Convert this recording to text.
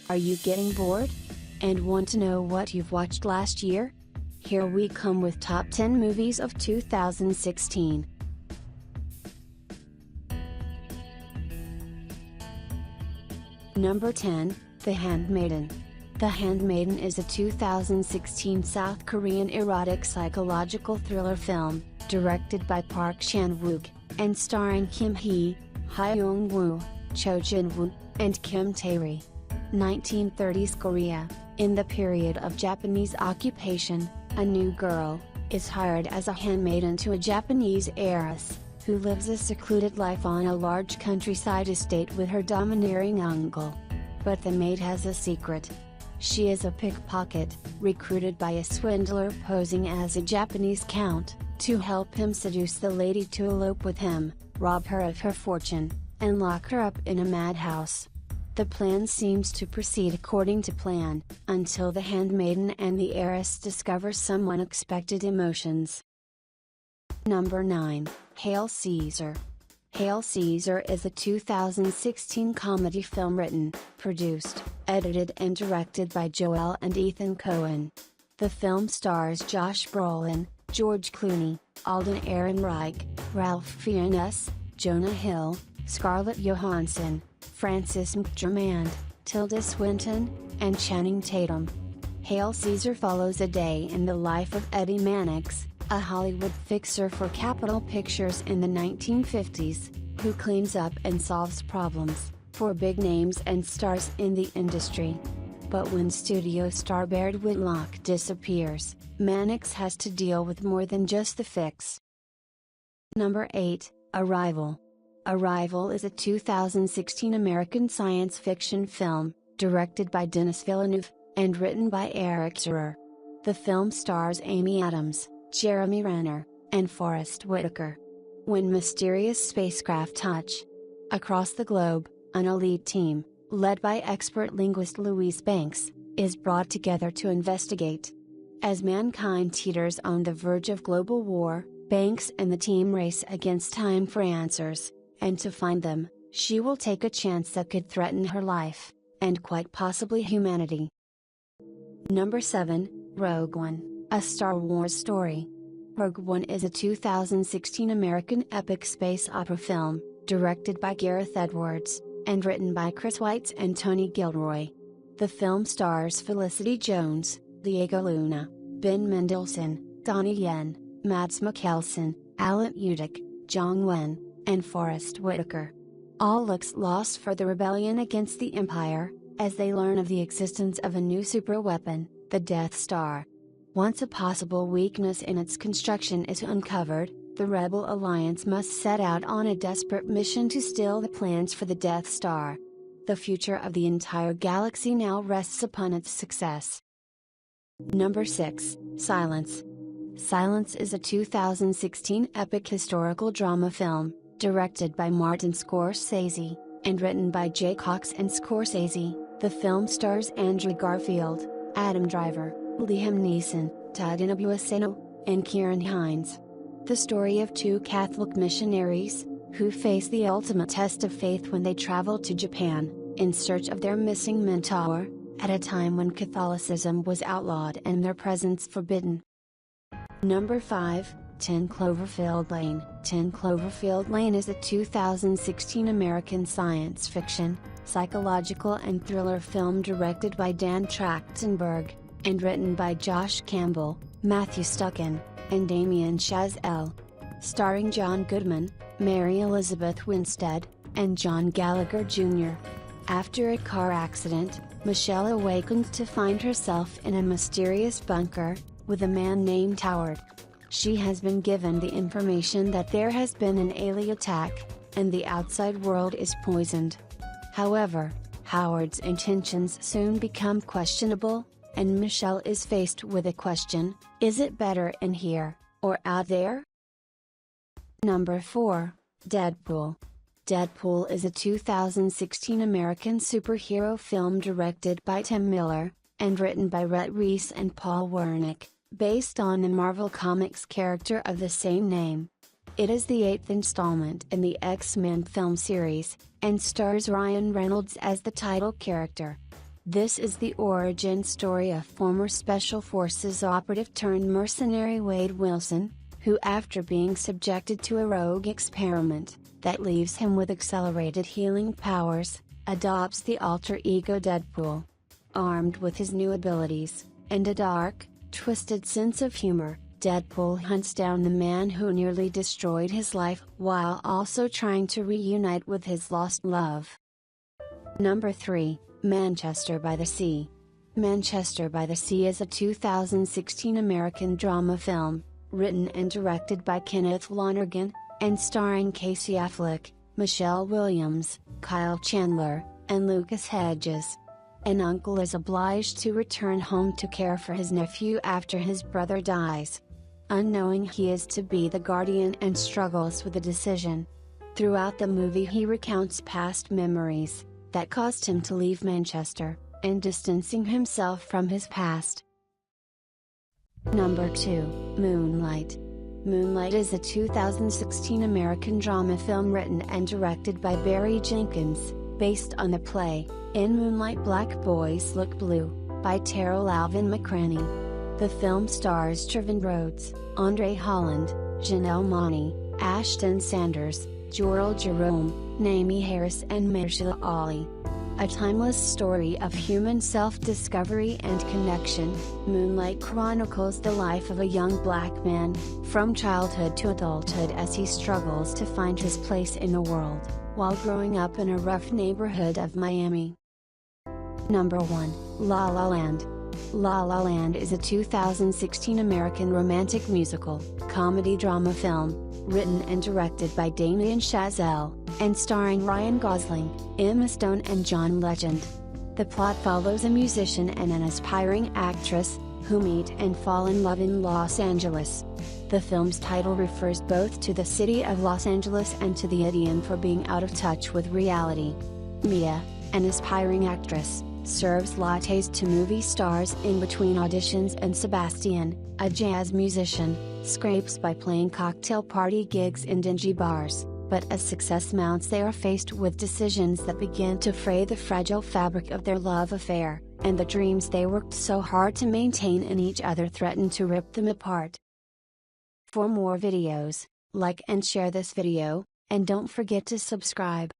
Are you getting bored? And want to know what you've watched last year? Here we come with top 10 movies of 2016. Number 10, The Handmaiden. The Handmaiden is a 2016 South Korean erotic psychological thriller film, directed by Park Chan-wook, and starring Kim Hee, Hyung-woo, Cho Jin-woo, and Kim Tae-ri. 1930s Korea, in the period of Japanese occupation, a new girl is hired as a handmaiden to a Japanese heiress, who lives a secluded life on a large countryside estate with her domineering uncle. But the maid has a secret. She is a pickpocket, recruited by a swindler posing as a Japanese count, to help him seduce the lady to elope with him, rob her of her fortune, and lock her up in a madhouse. The plan seems to proceed according to plan, until the handmaiden and the heiress discover some unexpected emotions. Number 9, Hail Caesar. Hail Caesar is a 2016 comedy film written, produced, edited and directed by Joel and Ethan Coen. The film stars Josh Brolin, George Clooney, Alden Ehrenreich, Ralph Fiennes, Jonah Hill, Scarlett Johansson, Frances McDormand, Tilda Swinton, and Channing Tatum. Hail Caesar follows a day in the life of Eddie Mannix, a Hollywood fixer for Capitol Pictures in the 1950s, who cleans up and solves problems for big names and stars in the industry. But when studio star Baird Whitlock disappears, Mannix has to deal with more than just the fix. Number 8, Arrival. Arrival is a 2016 American science fiction film, directed by Denis Villeneuve, and written by Eric Serrer. The film stars Amy Adams, Jeremy Renner, and Forest Whitaker. When mysterious spacecraft touch across the globe, an elite team, led by expert linguist Louise Banks, is brought together to investigate. As mankind teeters on the verge of global war, Banks and the team race against time for answers, and to find them, she will take a chance that could threaten her life, and quite possibly humanity. Number 7, Rogue One, a Star Wars story. Rogue One is a 2016 American epic space opera film, directed by Gareth Edwards, and written by Chris Weitz and Tony Gilroy. The film stars Felicity Jones, Diego Luna, Ben Mendelsohn, Donnie Yen, Mads Mikkelsen, Alan Tudyk, Jong Wen, and Forest Whitaker. All looks lost for the rebellion against the Empire, as they learn of the existence of a new superweapon, the Death Star. Once a possible weakness in its construction is uncovered, the Rebel Alliance must set out on a desperate mission to steal the plans for the Death Star. The future of the entire galaxy now rests upon its success. Number 6, Silence. Silence is a 2016 epic historical drama film, directed by Martin Scorsese, and written by Jay Cox and Scorsese. The film stars Andrew Garfield, Adam Driver, Liam Neeson, Tadano Buono, and Kieran Hines. The story of two Catholic missionaries, who face the ultimate test of faith when they travel to Japan, in search of their missing mentor, at a time when Catholicism was outlawed and their presence forbidden. Number 5, 10 Cloverfield Lane. 10 Cloverfield Lane is a 2016 American science fiction, psychological and thriller film directed by Dan Trachtenberg, and written by Josh Campbell, Matthew Stucken, and Damien Chazelle. Starring John Goodman, Mary Elizabeth Winstead, and John Gallagher Jr. After a car accident, Michelle awakens to find herself in a mysterious bunker, with a man named Howard. She has been given the information that there has been an alien attack, and the outside world is poisoned. However, Howard's intentions soon become questionable, and Michelle is faced with a question: is it better in here, or out there? Number 4, Deadpool. Deadpool is a 2016 American superhero film directed by Tim Miller, and written by Rhett Reese and Paul Wernick, based on the Marvel Comics character of the same name. It is the 8th installment in the X-Men film series, and stars Ryan Reynolds as the title character. This is the origin story of former Special Forces operative turned mercenary Wade Wilson, who after being subjected to a rogue experiment, that leaves him with accelerated healing powers, adopts the alter ego Deadpool. Armed with his new abilities, and a dark, twisted sense of humor, Deadpool hunts down the man who nearly destroyed his life while also trying to reunite with his lost love. Number 3, Manchester by the Sea. Manchester by the Sea is a 2016 American drama film, written and directed by Kenneth Lonergan, and starring Casey Affleck, Michelle Williams, Kyle Chandler, and Lucas Hedges. An uncle is obliged to return home to care for his nephew after his brother dies. Unknowing he is to be the guardian and struggles with the decision. Throughout the movie he recounts past memories, that caused him to leave Manchester, and distancing himself from his past. Number 2, Moonlight. Moonlight is a 2016 American drama film written and directed by Barry Jenkins, based on the play, In Moonlight Black Boys Look Blue, by Terrell Alvin McCraney. The film stars Trevin Rhodes, Andre Holland, Janelle Monáe, Ashton Sanders, Joral Jerome, Naomi Harris and Mahershala Ali. A timeless story of human self-discovery and connection, Moonlight chronicles the life of a young black man, from childhood to adulthood as he struggles to find his place in the world, while growing up in a rough neighborhood of Miami. Number 1, La La Land. La La Land is a 2016 American romantic musical, comedy drama film, written and directed by Damien Chazelle, and starring Ryan Gosling, Emma Stone and John Legend. The plot follows a musician and an aspiring actress, who meet and fall in love in Los Angeles. The film's title refers both to the city of Los Angeles and to the idiom for being out of touch with reality. Mia, an aspiring actress, serves lattes to movie stars in between auditions, and Sebastian, a jazz musician, scrapes by playing cocktail party gigs in dingy bars, but as success mounts they are faced with decisions that begin to fray the fragile fabric of their love affair, and the dreams they worked so hard to maintain in each other threaten to rip them apart. For more videos, like and share this video, and don't forget to subscribe.